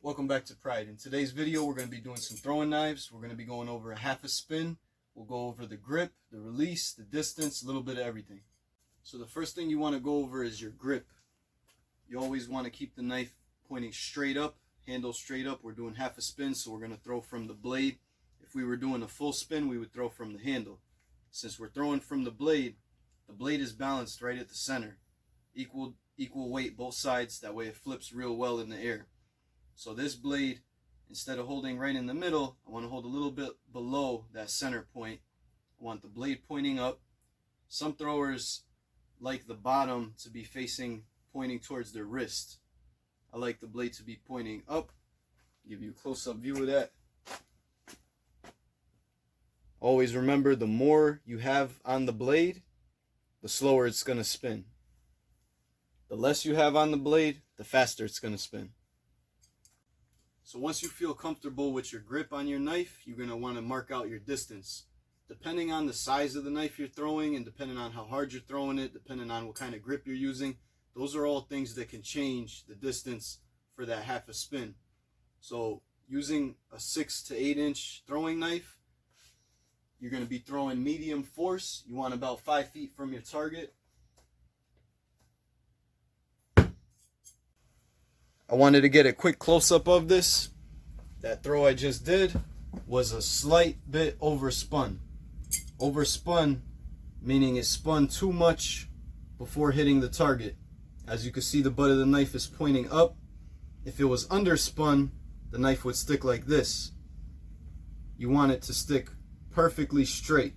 Welcome back to Pride. In today's video, we're going to be doing some throwing knives. We're going to be going over a half a spin. We'll go over the grip, the release, the distance, a little bit of everything. So the first thing you want to go over is your grip. You always want to keep the knife pointing straight up, handle straight up. We're doing half a spin, so we're going to throw from the blade. If we were doing a full spin, we would throw from the handle. Since we're throwing from the blade is balanced right at the center. Equal weight both sides, that way it flips real well in the air. So this blade, instead of holding right in the middle, I want to hold a little bit below that center point. I want the blade pointing up. Some throwers like the bottom to be pointing towards their wrist. I like the blade to be pointing up. Give you a close-up view of that. Always remember, the more you have on the blade, the slower it's going to spin. The less you have on the blade, the faster it's going to spin. So once you feel comfortable with your grip on your knife, you're going to want to mark out your distance. Depending on the size of the knife you're throwing and depending on how hard you're throwing it, depending on what kind of grip you're using, those are all things that can change the distance for that half a spin. So using a 6 to 8 inch throwing knife, you're going to be throwing medium force. You want about 5 feet from your target. I wanted to get a quick close-up of this. That throw I just did was a slight bit overspun. Overspun meaning it spun too much before hitting the target. As you can see, the butt of the knife is pointing up. If it was underspun, the knife would stick like this. You want it to stick perfectly straight.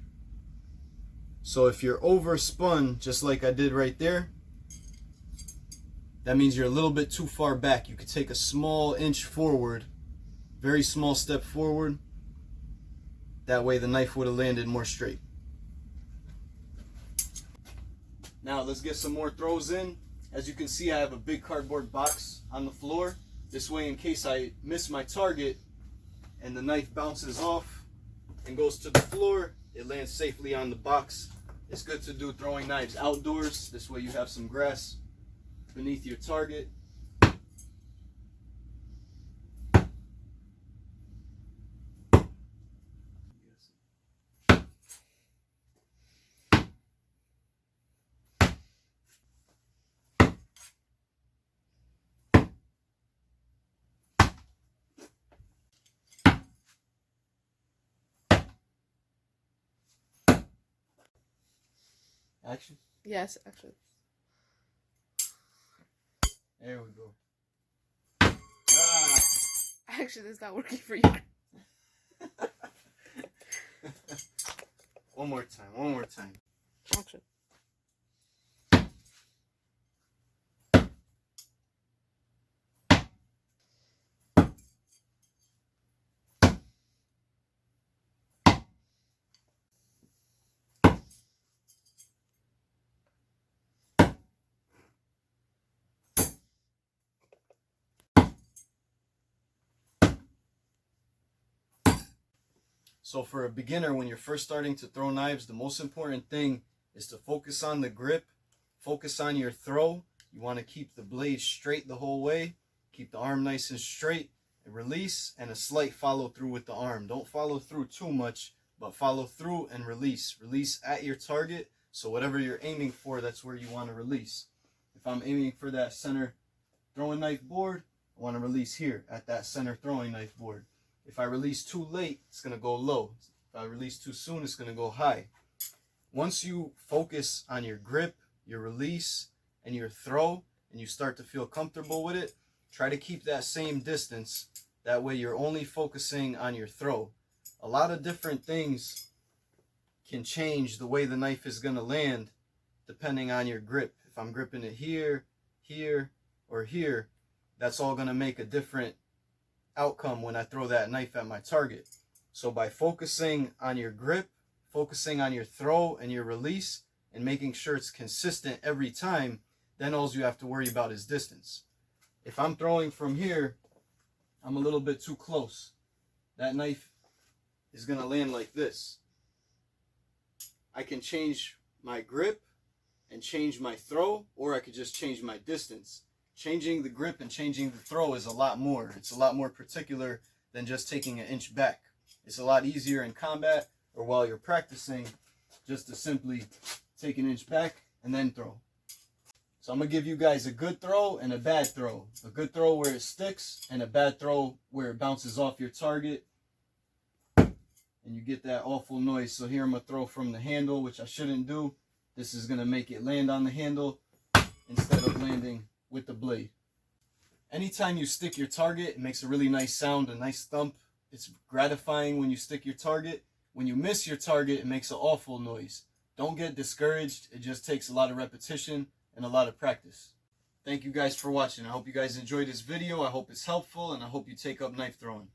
So if you're overspun, just like I did right there, that means you're a little bit too far back. You could take a small inch forward, very small step forward. That way the knife would have landed more straight. Now let's get some more throws in. As you can see, I have a big cardboard box on the floor. This way, in case I miss my target and the knife bounces off and goes to the floor, it lands safely on the box. It's good to do throwing knives outdoors. This way you have some grass beneath your target. Action. Yes, actually. There we go. Ah. Actually, that's not working for you. One more time. Action. So for a beginner, when you're first starting to throw knives, the most important thing is to focus on the grip, focus on your throw. You want to keep the blade straight the whole way, keep the arm nice and straight, and release, and a slight follow through with the arm. Don't follow through too much, but follow through and release. Release at your target, so whatever you're aiming for, that's where you want to release. If I'm aiming for that center throwing knife board, I want to release here at that center throwing knife board. If I release too late, it's going to go low. If I release too soon, it's going to go high. Once you focus on your grip, your release, and your throw, and you start to feel comfortable with it, try to keep that same distance. That way you're only focusing on your throw. A lot of different things can change the way the knife is going to land depending on your grip. If I'm gripping it here, here, or here, that's all going to make a different outcome when I throw that knife at my target. So by focusing on your grip, focusing on your throw and your release, and making sure it's consistent every time, then all you have to worry about is distance. If I'm throwing from here, I'm a little bit too close. That knife is going to land like this. I can change my grip and change my throw, or I could just change my distance. changing the grip and changing the throw is a lot more. It's a lot more particular than just taking an inch back. It's a lot easier in combat or while you're practicing just to simply take an inch back and then throw. So I'm going to give you guys a good throw and a bad throw. A good throw where it sticks and a bad throw where it bounces off your target and you get that awful noise. So here I'm going to throw from the handle, which I shouldn't do. This is going to make it land on the handle instead of landing with the blade. Anytime you stick your target, it makes a really nice sound, a nice thump. It's gratifying when you stick your target. When you miss your target, it makes an awful noise. Don't get discouraged. It just takes a lot of repetition and a lot of practice. Thank you guys for watching. I hope you guys enjoyed this video. I hope it's helpful, and I hope you take up knife throwing.